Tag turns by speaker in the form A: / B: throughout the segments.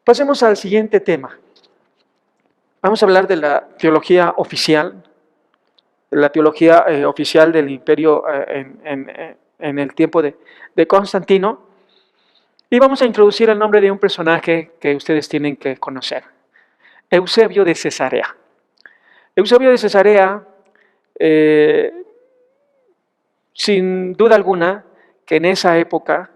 A: Pasemos al siguiente tema. Vamos a hablar de la teología oficial, del imperio en el tiempo de Constantino. Y vamos a introducir el nombre de un personaje que ustedes tienen que conocer, Eusebio de Cesarea. Eusebio de Cesarea, sin duda alguna, que en esa época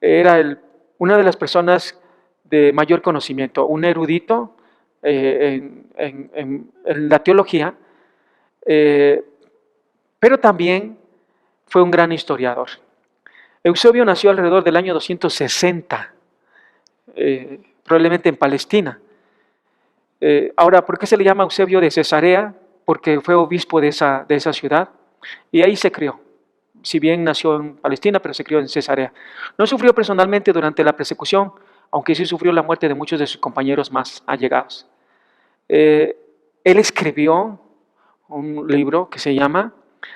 A: era una de las personas de mayor conocimiento, un erudito en la teología, pero también fue un gran historiador. Eusebio nació alrededor del año 260, probablemente en Palestina. Ahora, ¿por qué se le llama Eusebio de Cesarea? Porque fue obispo de esa ciudad y ahí se crió. Si bien nació en Palestina, pero se crió en Cesarea. No sufrió personalmente durante la persecución, aunque sí sufrió la muerte de muchos de sus compañeros más allegados. Él escribió un libro que se llama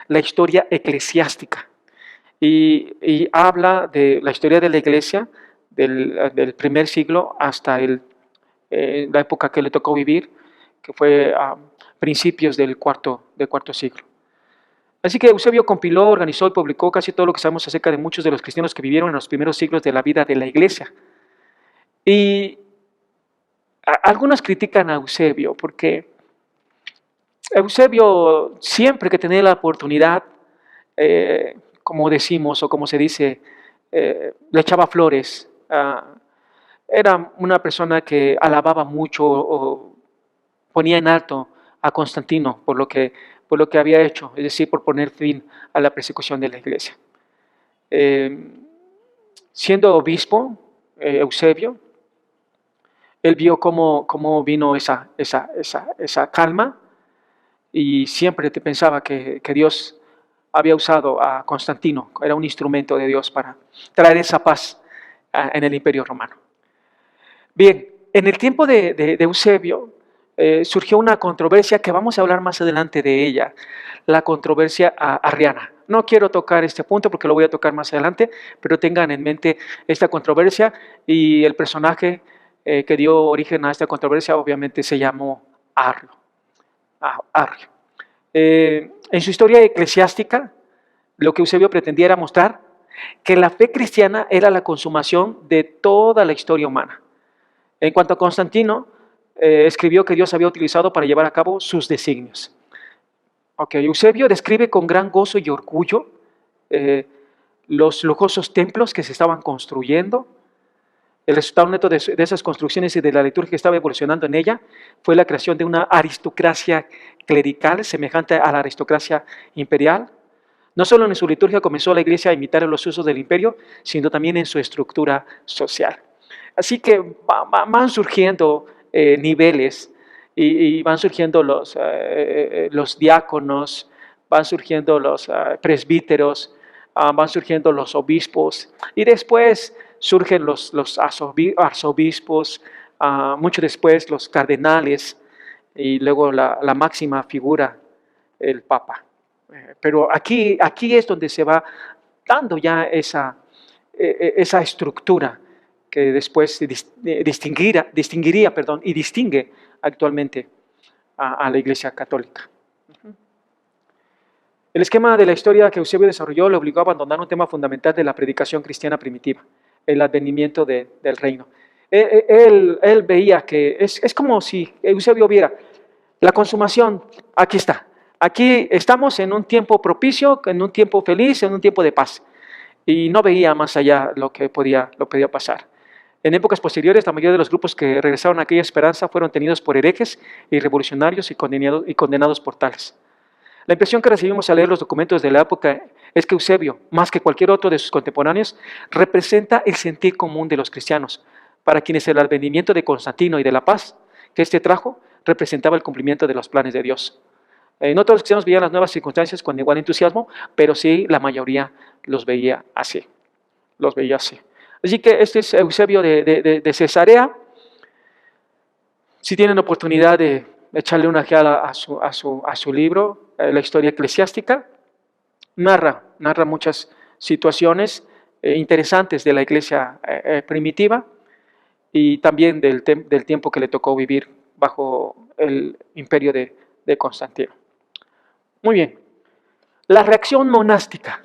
A: La historia eclesiástica y habla de la historia de la iglesia del primer siglo hasta la época que le tocó vivir, que fue a principios del cuarto siglo. Así que Eusebio compiló, organizó y publicó casi todo lo que sabemos acerca de muchos de los cristianos que vivieron en los primeros siglos de la vida de la iglesia. Y algunos critican a Eusebio porque Eusebio siempre que tenía la oportunidad, como decimos o como se dice, le echaba flores. Era una persona que alababa mucho o ponía en alto a Constantino por lo que había hecho, es decir, por poner fin a la persecución de la iglesia. Siendo obispo, Eusebio, él vio cómo vino esa calma y siempre pensaba que Dios había usado a Constantino, era un instrumento de Dios para traer esa paz en el Imperio Romano. Bien, en el tiempo de Eusebio surgió una controversia que vamos a hablar más adelante de ella, la controversia arriana. No quiero tocar este punto porque lo voy a tocar más adelante, pero tengan en mente esta controversia y el personaje que dio origen a esta controversia obviamente se llamó Arrio. En su historia eclesiástica, lo que Eusebio pretendía era mostrar que la fe cristiana era la consumación de toda la historia humana. En cuanto a Constantino, escribió que Dios había utilizado para llevar a cabo sus designios. Eusebio describe con gran gozo y orgullo los lujosos templos que se estaban construyendo. El resultado neto de esas construcciones y de la liturgia que estaba evolucionando en ella fue la creación de una aristocracia clerical semejante a la aristocracia imperial. No solo en su liturgia comenzó la iglesia a imitar los usos del imperio, sino también en su estructura social. Así que van surgiendo niveles y van surgiendo los diáconos, van surgiendo los presbíteros, van surgiendo los obispos y después surgen los arzobispos, mucho después los cardenales y luego la máxima figura, el papa. Pero aquí es donde se va dando ya esa estructura que después distinguiría y distingue actualmente a la Iglesia Católica. El esquema de la historia que Eusebio desarrolló le obligó a abandonar un tema fundamental de la predicación cristiana primitiva, el advenimiento del reino. Él veía que es como si Eusebio viera la consumación, aquí está. Aquí estamos en un tiempo propicio, en un tiempo feliz, en un tiempo de paz. Y no veía más allá lo que podía pasar. En épocas posteriores, la mayoría de los grupos que regresaron a aquella esperanza fueron tenidos por herejes y revolucionarios y condenados por tales. La impresión que recibimos al leer los documentos de la época es que Eusebio, más que cualquier otro de sus contemporáneos, representa el sentir común de los cristianos, para quienes el advenimiento de Constantino y de la paz que éste trajo representaba el cumplimiento de los planes de Dios. No todos los cristianos veían las nuevas circunstancias con igual entusiasmo, pero sí la mayoría los veía así. Así que este es Eusebio de Cesarea. Si tienen oportunidad de echarle una ojeada a su libro, la historia eclesiástica, narra muchas situaciones interesantes de la iglesia primitiva y también del tiempo que le tocó vivir bajo el imperio de Constantino. Muy bien, la reacción monástica.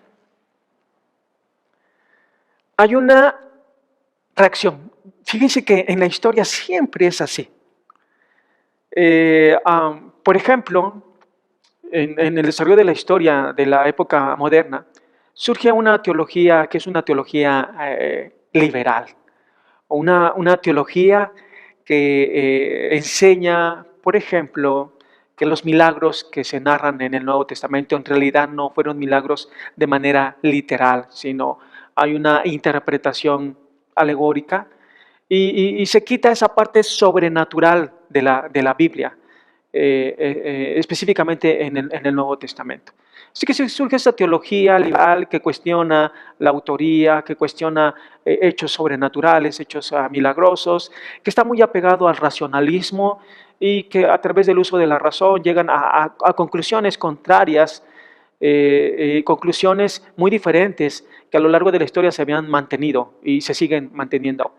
A: Hay una reacción. Fíjense que en la historia siempre es así. Por ejemplo, en el desarrollo de la historia de la época moderna, surge una teología que es una teología liberal, o una teología que enseña, por ejemplo, que los milagros que se narran en el Nuevo Testamento en realidad no fueron milagros de manera literal, sino hay una interpretación alegórica y se quita esa parte sobrenatural de la Biblia, específicamente en el Nuevo Testamento. Así que surge esta teología liberal que cuestiona la autoría, que cuestiona hechos sobrenaturales, hechos milagrosos, que está muy apegado al racionalismo y que a través del uso de la razón llegan a conclusiones contrarias, conclusiones muy diferentes que a lo largo de la historia se habían mantenido y se siguen manteniendo.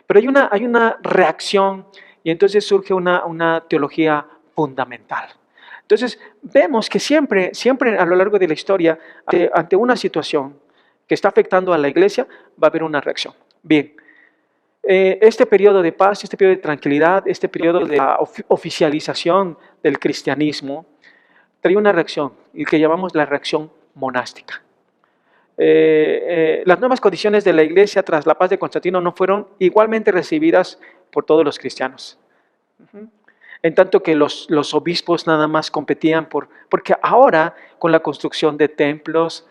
A: Pero hay una reacción y entonces surge una teología fundamental. Entonces vemos que siempre a lo largo de la historia, ante una situación que está afectando a la iglesia, va a haber una reacción. Bien, este periodo de paz, este periodo de tranquilidad, este periodo de oficialización del cristianismo, trae una reacción, y que llamamos la reacción monástica. Las nuevas condiciones de la iglesia tras la paz de Constantino no fueron igualmente recibidas por todos los cristianos. En tanto que los obispos nada más competían porque ahora con la construcción de templos,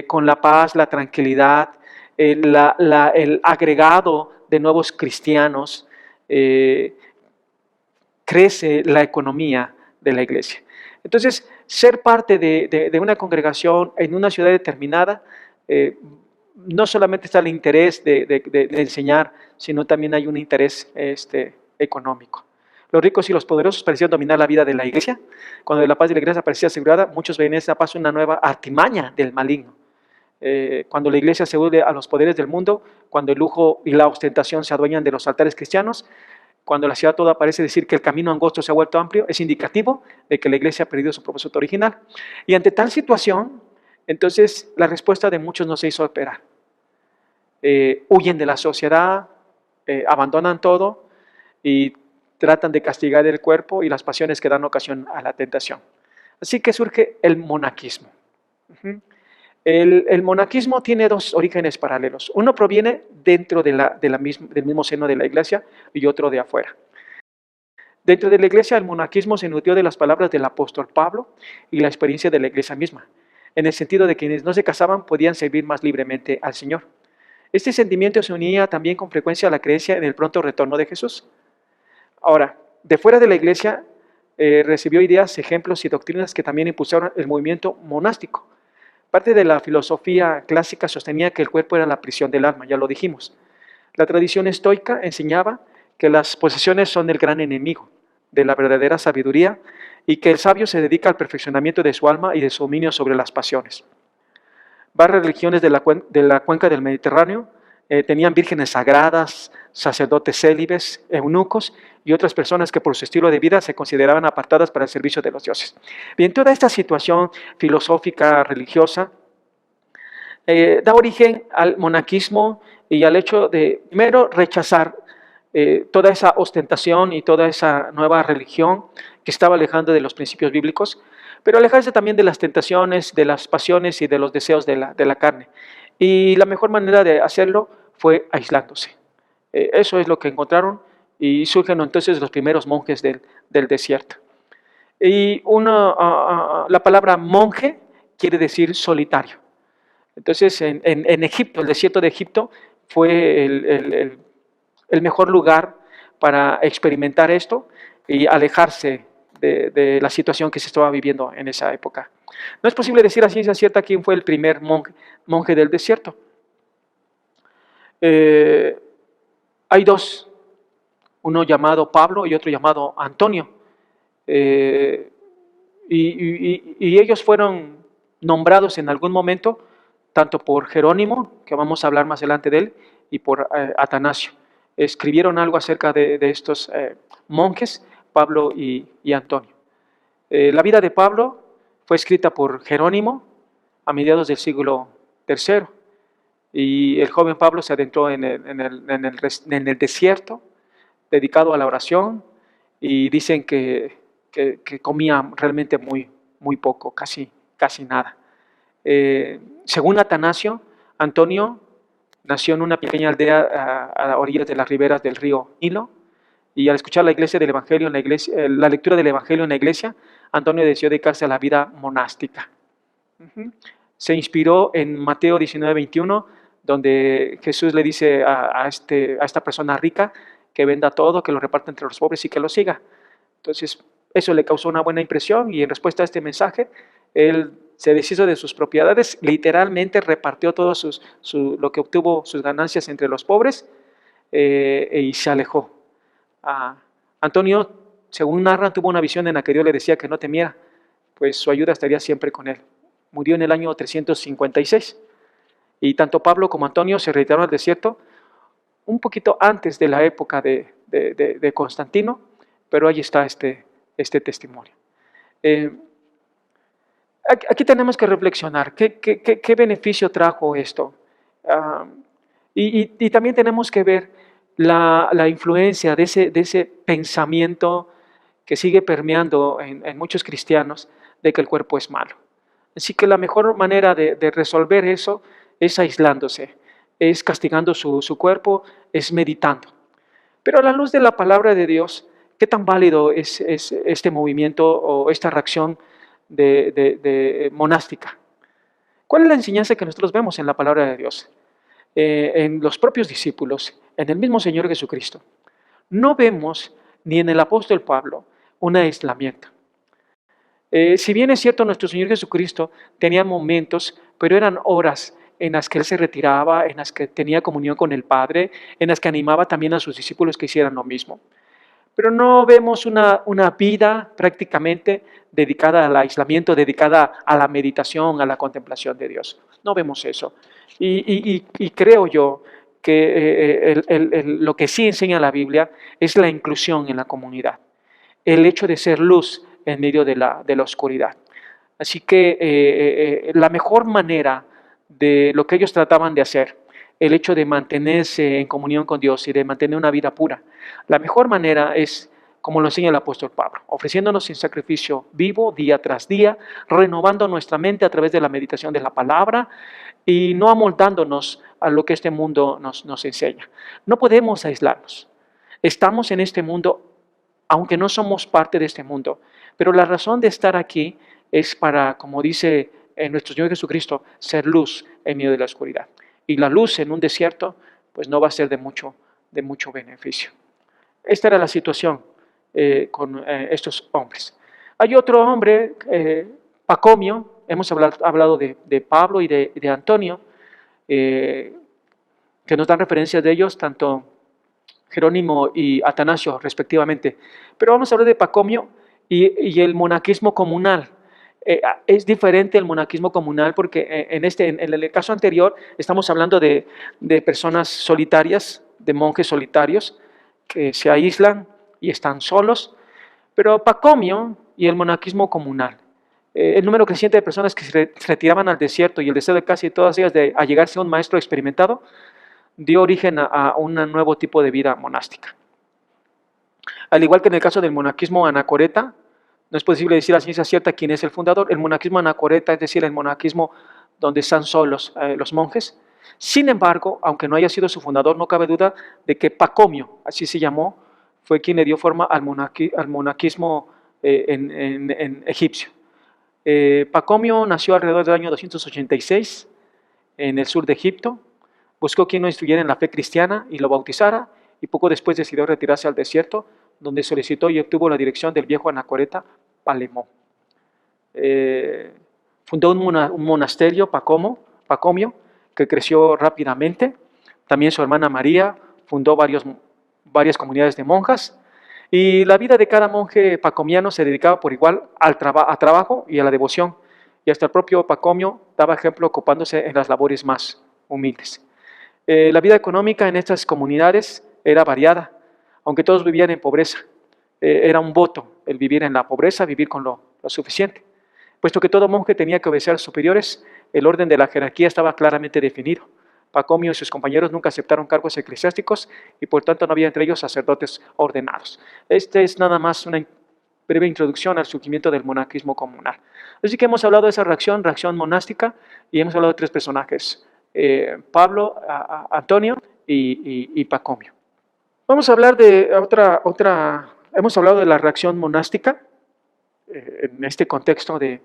A: con la paz, la tranquilidad, el agregado de nuevos cristianos, crece la economía de la iglesia. Entonces, ser parte de una congregación en una ciudad determinada, no solamente está el interés de enseñar, sino también hay un interés económico. Los ricos y los poderosos parecían dominar la vida de la iglesia. Cuando la paz de la iglesia parecía asegurada, muchos veían en esa paz una nueva artimaña del maligno. Cuando la iglesia se une a los poderes del mundo, cuando el lujo y la ostentación se adueñan de los altares cristianos, cuando la ciudad toda parece decir que el camino angosto se ha vuelto amplio, es indicativo de que la iglesia ha perdido su propósito original. Y ante tal situación, entonces la respuesta de muchos no se hizo esperar. Huyen de la sociedad, abandonan todo y tratan de castigar el cuerpo y las pasiones que dan ocasión a la tentación. Así que surge el monaquismo. El monaquismo tiene dos orígenes paralelos. Uno proviene dentro del mismo seno de la iglesia y otro de afuera. Dentro de la iglesia, el monaquismo se nutrió de las palabras del apóstol Pablo y la experiencia de la iglesia misma, en el sentido de que quienes no se casaban podían servir más libremente al Señor. Este sentimiento se unía también con frecuencia a la creencia en el pronto retorno de Jesús. Ahora, de fuera de la iglesia, recibió ideas, ejemplos y doctrinas que también impulsaron el movimiento monástico. Parte de la filosofía clásica sostenía que el cuerpo era la prisión del alma, ya lo dijimos. La tradición estoica enseñaba que las posesiones son el gran enemigo de la verdadera sabiduría y que el sabio se dedica al perfeccionamiento de su alma y de su dominio sobre las pasiones. Varias religiones de la cuenca del Mediterráneo tenían vírgenes sagradas, sacerdotes célibes, eunucos y otras personas que por su estilo de vida se consideraban apartadas para el servicio de los dioses. Bien, toda esta situación filosófica, religiosa, da origen al monaquismo y al hecho de, primero, rechazar toda esa ostentación y toda esa nueva religión que estaba alejando de los principios bíblicos, pero alejarse también de las tentaciones, de las pasiones y de los deseos de la carne. Y la mejor manera de hacerlo fue aislándose. Eso es lo que encontraron y surgen entonces los primeros monjes del desierto. Y la palabra monje quiere decir solitario. Entonces en Egipto, el desierto de Egipto fue el mejor lugar para experimentar esto y alejarse de la situación que se estaba viviendo en esa época. No es posible decir a ciencia cierta quién fue el primer monje del desierto. Hay dos, uno llamado Pablo y otro llamado Antonio. Y ellos fueron nombrados en algún momento, tanto por Jerónimo, que vamos a hablar más adelante de él, y por Atanasio. escribieron algo acerca de estos monjes, Pablo y Antonio. La vida de Pablo fue escrita por Jerónimo a mediados del siglo III, y el joven Pablo se adentró en el desierto, dedicado a la oración, y dicen que comía realmente muy poco, casi nada. Según Atanasio, Antonio nació en una pequeña aldea a orillas de las riberas del río Nilo, y al escuchar la lectura del Evangelio en la iglesia, Antonio decidió dedicarse a la vida monástica. Se inspiró en Mateo 19:21, donde Jesús le dice a esta persona rica que venda todo, que lo reparta entre los pobres y que lo siga. Entonces, eso le causó una buena impresión, y en respuesta a este mensaje, él se deshizo de sus propiedades, literalmente repartió todo lo que obtuvo, sus ganancias, entre los pobres, y se alejó. Antonio, según narra, tuvo una visión en la que Dios le decía que no temiera, pues su ayuda estaría siempre con él. Murió en el año 356, y tanto Pablo como Antonio se retiraron al desierto un poquito antes de la época de Constantino, pero ahí está este testimonio. Aquí tenemos que reflexionar, ¿qué beneficio trajo esto? Y también tenemos que ver la influencia de ese pensamiento que sigue permeando en muchos cristianos, de que el cuerpo es malo. Así que la mejor manera de resolver eso es aislándose, es castigando su cuerpo, es meditando. Pero a la luz de la palabra de Dios, ¿qué tan válido es este movimiento o esta reacción monástica? ¿Cuál es la enseñanza que nosotros vemos en la palabra de Dios? En los propios discípulos, en el mismo Señor Jesucristo. No vemos ni en el apóstol Pablo un aislamiento. Si bien es cierto, nuestro Señor Jesucristo tenía momentos, pero eran horas en las que Él se retiraba, en las que tenía comunión con el Padre, en las que animaba también a sus discípulos que hicieran lo mismo. Pero no vemos una vida prácticamente dedicada al aislamiento, dedicada a la meditación, a la contemplación de Dios. No vemos eso. Y creo yo que lo que sí enseña la Biblia es la inclusión en la comunidad, el hecho de ser luz en medio de la oscuridad. Así que la mejor manera de lo que ellos trataban de hacer, el hecho de mantenerse en comunión con Dios y de mantener una vida pura, la mejor manera es, como lo enseña el apóstol Pablo, ofreciéndonos en sacrificio vivo día tras día, renovando nuestra mente a través de la meditación de la palabra y no amoldándonos a lo que este mundo nos enseña. No podemos aislarnos. Estamos en este mundo, aunque no somos parte de este mundo, pero la razón de estar aquí es para, como dice nuestro Señor Jesucristo, ser luz en medio de la oscuridad. Y la luz en un desierto, pues no va a ser de mucho beneficio. Esta era la situación con estos hombres. Hay otro hombre, Pacomio, hemos hablado de Pablo y de Antonio, que nos dan referencias de ellos, tanto Jerónimo y Atanasio respectivamente. Pero vamos a hablar de Pacomio y el monaquismo comunal. Es diferente el monaquismo comunal porque en el caso anterior estamos hablando de personas solitarias, de monjes solitarios que se aíslan y están solos, pero Pacomio y el monaquismo comunal, el número creciente de personas que se retiraban al desierto y el deseo de casi todas ellas de allegarse a un maestro experimentado, dio origen a un nuevo tipo de vida monástica. Al igual que en el caso del monaquismo anacoreta, no es posible decir a ciencia cierta quién es el fundador. El monaquismo anacoreta, es decir, el monaquismo donde están solos los monjes. Sin embargo, aunque no haya sido su fundador, no cabe duda de que Pacomio, así se llamó, fue quien le dio forma al monaquismo en egipcio. Pacomio nació alrededor del año 286 en el sur de Egipto. Buscó quien lo instruyera en la fe cristiana y lo bautizara, y poco después decidió retirarse al desierto, donde solicitó y obtuvo la dirección del viejo anacoreta Palemón. Fundó un monasterio, Pacomio, que creció rápidamente. También su hermana María fundó varias comunidades de monjas, y la vida de cada monje pacomiano se dedicaba por igual a trabajo y a la devoción, y hasta el propio Pacomio daba ejemplo ocupándose en las labores más humildes. La vida económica en estas comunidades era variada, aunque todos vivían en pobreza. Era un voto el vivir en la pobreza, vivir con lo suficiente. Puesto que todo monje tenía que obedecer a los superiores, el orden de la jerarquía estaba claramente definido. Pacomio y sus compañeros nunca aceptaron cargos eclesiásticos y por tanto no había entre ellos sacerdotes ordenados. Este es nada más una breve introducción al surgimiento del monaquismo comunal. Así que hemos hablado de esa reacción monástica, y hemos hablado de tres personajes, Pablo, Antonio y Pacomio. Vamos a hablar de hemos hablado de la reacción monástica en este contexto del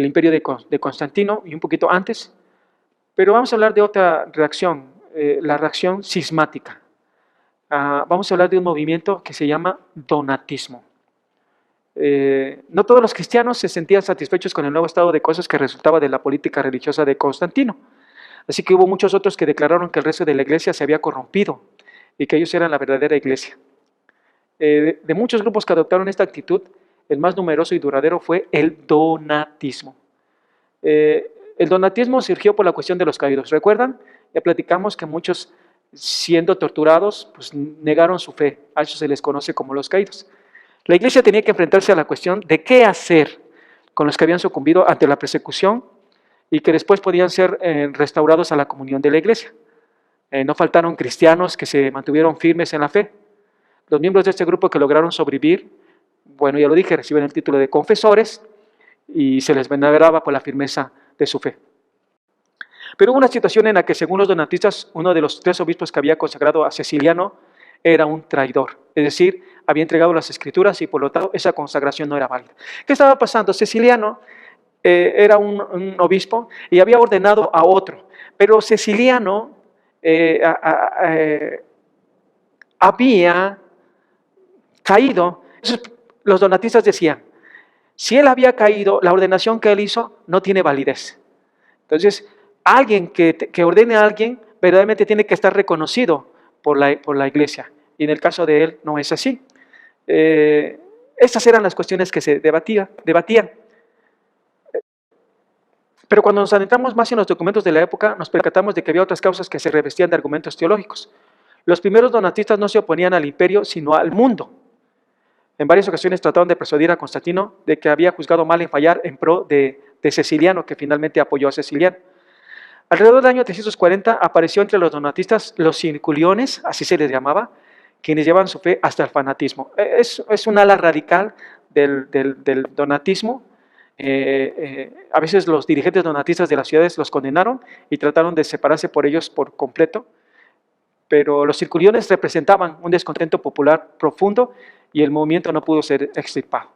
A: imperio de Constantino y un poquito antes, pero vamos a hablar de otra reacción, la reacción cismática. Vamos a hablar de un movimiento que se llama donatismo. No todos los cristianos se sentían satisfechos con el nuevo estado de cosas que resultaba de la política religiosa de Constantino. Así que hubo muchos otros que declararon que el resto de la iglesia se había corrompido y que ellos eran la verdadera iglesia. De muchos grupos que adoptaron esta actitud, el más numeroso y duradero fue el donatismo. El donatismo surgió por la cuestión de los caídos. ¿Recuerdan? Ya platicamos que muchos, siendo torturados, pues negaron su fe. A eso se les conoce como los caídos. La iglesia tenía que enfrentarse a la cuestión de qué hacer con los que habían sucumbido ante la persecución y que después podían ser restaurados a la comunión de la iglesia. No faltaron cristianos que se mantuvieron firmes en la fe. Los miembros de este grupo que lograron sobrevivir, bueno, ya lo dije, reciben el título de confesores y se les veneraba por la firmeza de su fe. Pero hubo una situación en la que, según los donatistas, uno de los tres obispos que había consagrado a Ceciliano era un traidor, es decir, había entregado las escrituras y por lo tanto esa consagración no era válida. ¿Qué estaba pasando? Ceciliano era un obispo y había ordenado a otro, pero Ceciliano había caído. Entonces, los donatistas decían, si él había caído, la ordenación que él hizo no tiene validez. Entonces, alguien que ordene a alguien verdaderamente tiene que estar reconocido por la iglesia. Y en el caso de él no es así. Estas eran las cuestiones que se debatían. Pero cuando nos adentramos más en los documentos de la época, nos percatamos de que había otras causas que se revestían de argumentos teológicos. Los primeros donatistas no se oponían al imperio, sino al mundo. En varias ocasiones trataron de persuadir a Constantino de que había juzgado mal en fallar en pro de Ceciliano, que finalmente apoyó a Ceciliano. Alrededor del año 340 apareció entre los donatistas los circuliones, así se les llamaba, quienes llevan su fe hasta el fanatismo. Es un ala radical del donatismo. A veces los dirigentes donatistas de las ciudades los condenaron y trataron de separarse por ellos por completo, pero los circuliones representaban un descontento popular profundo y el movimiento no pudo ser extirpado.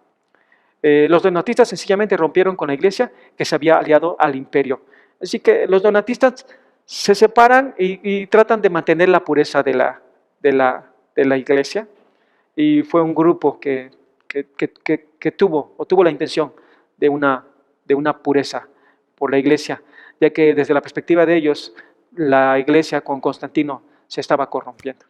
A: Los donatistas sencillamente rompieron con la iglesia que se había aliado al imperio. Así que los donatistas se separan y tratan de mantener la pureza de la iglesia, y fue un grupo que tuvo la intención de una pureza por la iglesia, ya que desde la perspectiva de ellos, la iglesia con Constantino se estaba corrompiendo.